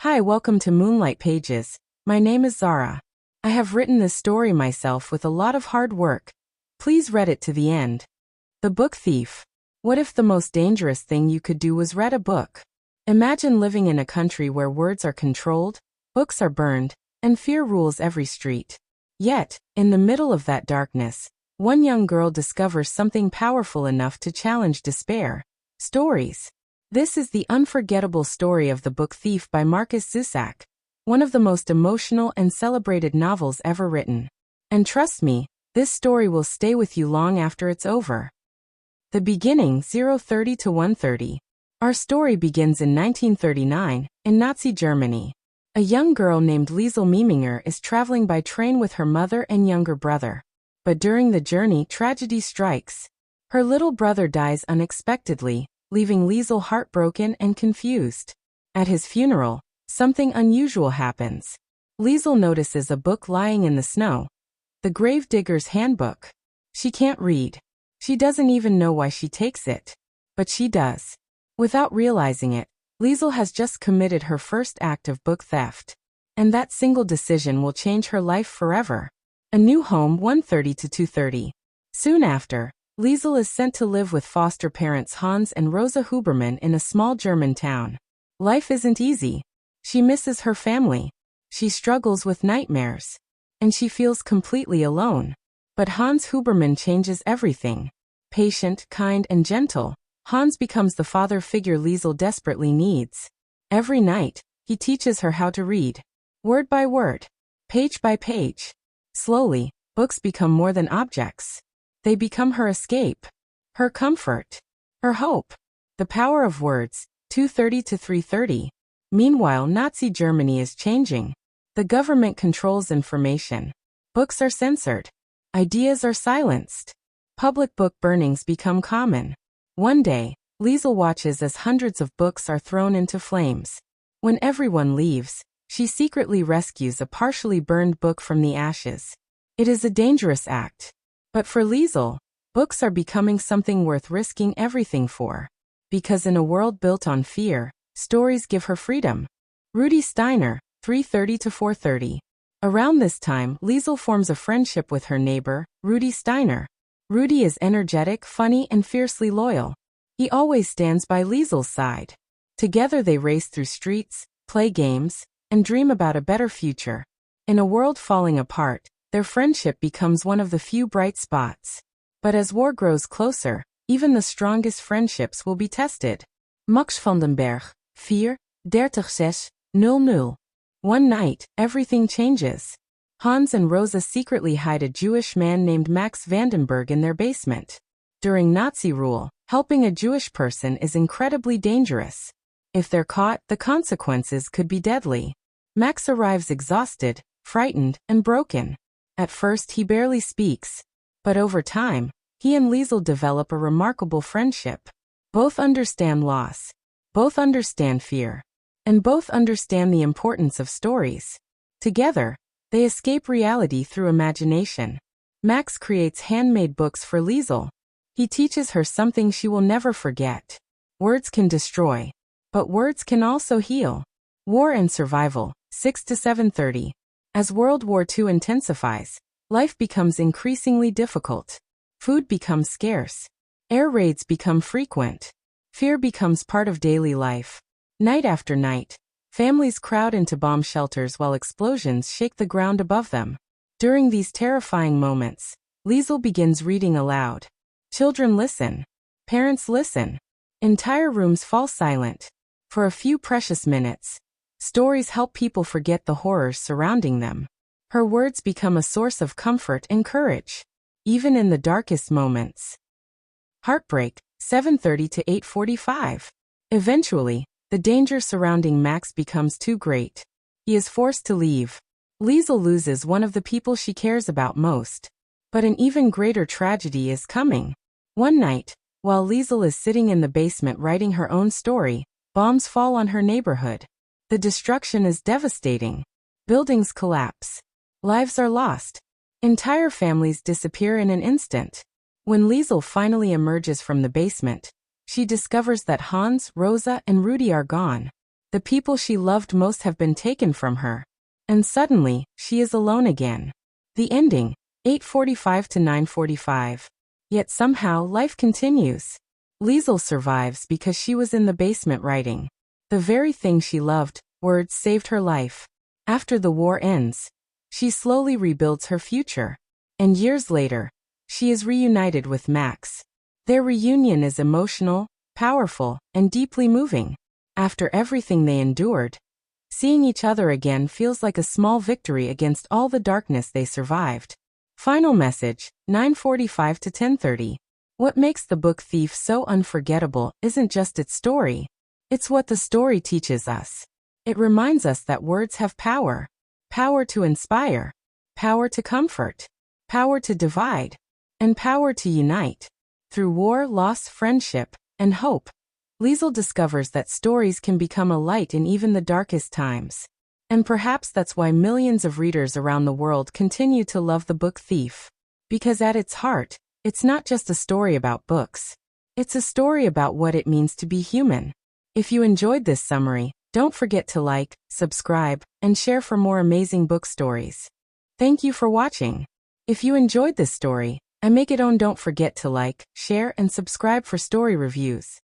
Hi, welcome to Moonlight Pages. My name is Zara. I have written this story myself with a lot of hard work. Please read it to the end. The Book Thief. What if the most dangerous thing you could do was read a book? Imagine living in a country where words are controlled, books are burned, and fear rules every street. Yet, in the middle of that darkness, one young girl discovers something powerful enough to challenge despair. Stories. This is the unforgettable story of The Book Thief by Markus Zusak, one of the most emotional and celebrated novels ever written. And trust me, this story will stay with you long after it's over. The beginning, 0:30 to 1:30. Our story begins in 1939, in Nazi Germany. A young girl named Liesel Meminger is traveling by train with her mother and younger brother. But during the journey, tragedy strikes. Her little brother dies unexpectedly, leaving Liesel heartbroken and confused. At his funeral, something unusual happens. Liesel notices a book lying in the snow. The Gravedigger's Handbook. She can't read. She doesn't even know why she takes it. But she does. Without realizing it, Liesel has just committed her first act of book theft. And that single decision will change her life forever. A new home, 1:30 to 2:30. Soon after, Liesel is sent to live with foster parents Hans and Rosa Huberman in a small German town. Life isn't easy. She misses her family. She struggles with nightmares. And she feels completely alone. But Hans Huberman changes everything. Patient, kind, and gentle, Hans becomes the father figure Liesel desperately needs. Every night, he teaches her how to read. Word by word. Page by page. Slowly, books become more than objects. They become her escape, her comfort, her hope. The power of words, 2:30 to 3:30. Meanwhile, Nazi Germany is changing. The government controls information. Books are censored. Ideas are silenced. Public book burnings become common. One day, Liesel watches as hundreds of books are thrown into flames. When everyone leaves, she secretly rescues a partially burned book from the ashes. It is a dangerous act. But for Liesel, books are becoming something worth risking everything for. Because in a world built on fear, stories give her freedom. Rudi Steiner, 3:30 to 4:30. Around this time, Liesel forms a friendship with her neighbor, Rudi Steiner. Rudi is energetic, funny, and fiercely loyal. He always stands by Liesel's side. Together they race through streets, play games, and dream about a better future. In a world falling apart, their friendship becomes one of the few bright spots. But as war grows closer, even the strongest friendships will be tested. Max van den Berg, 4:36:00. One night, everything changes. Hans and Rosa secretly hide a Jewish man named Max Vandenberg in their basement. During Nazi rule, helping a Jewish person is incredibly dangerous. If they're caught, the consequences could be deadly. Max arrives exhausted, frightened, and broken. At first he barely speaks. But over time, he and Liesel develop a remarkable friendship. Both understand loss. Both understand fear. And both understand the importance of stories. Together, they escape reality through imagination. Max creates handmade books for Liesel. He teaches her something she will never forget. Words can destroy. But words can also heal. War and survival, 6 to 7:30. As World War II intensifies, life becomes increasingly difficult. Food becomes scarce. Air raids become frequent. Fear becomes part of daily life. Night after night, families crowd into bomb shelters while explosions shake the ground above them. During these terrifying moments, Liesel begins reading aloud. Children listen. Parents listen. Entire rooms fall silent. For a few precious minutes, stories help people forget the horrors surrounding them. Her words become a source of comfort and courage, even in the darkest moments. Heartbreak, 7:30 to 8:45. Eventually, the danger surrounding Max becomes too great. He is forced to leave. Liesel loses one of the people she cares about most. But an even greater tragedy is coming. One night, while Liesel is sitting in the basement writing her own story, bombs fall on her neighborhood. The destruction is devastating. Buildings collapse. Lives are lost. Entire families disappear in an instant. When Liesel finally emerges from the basement, she discovers that Hans, Rosa, and Rudi are gone. The people she loved most have been taken from her. And suddenly, she is alone again. The ending, 8:45 to 9:45. Yet somehow life continues. Liesel survives because she was in the basement writing. The very thing she loved, words, saved her life. After the war ends, she slowly rebuilds her future. And years later, she is reunited with Max. Their reunion is emotional, powerful, and deeply moving. After everything they endured, seeing each other again feels like a small victory against all the darkness they survived. Final message, 9:45 to 10:30. What makes The Book Thief so unforgettable isn't just its story. It's what the story teaches us. It reminds us that words have power. Power to inspire. Power to comfort. Power to divide. And power to unite. Through war, loss, friendship, and hope, Liesel discovers that stories can become a light in even the darkest times. And perhaps that's why millions of readers around the world continue to love The Book Thief. Because at its heart, it's not just a story about books. It's a story about what it means to be human. If you enjoyed this summary, don't forget to like, subscribe, and share for more amazing book stories. Thank you for watching. If you enjoyed this story, I make it own, don't forget to like, share, and subscribe for story reviews.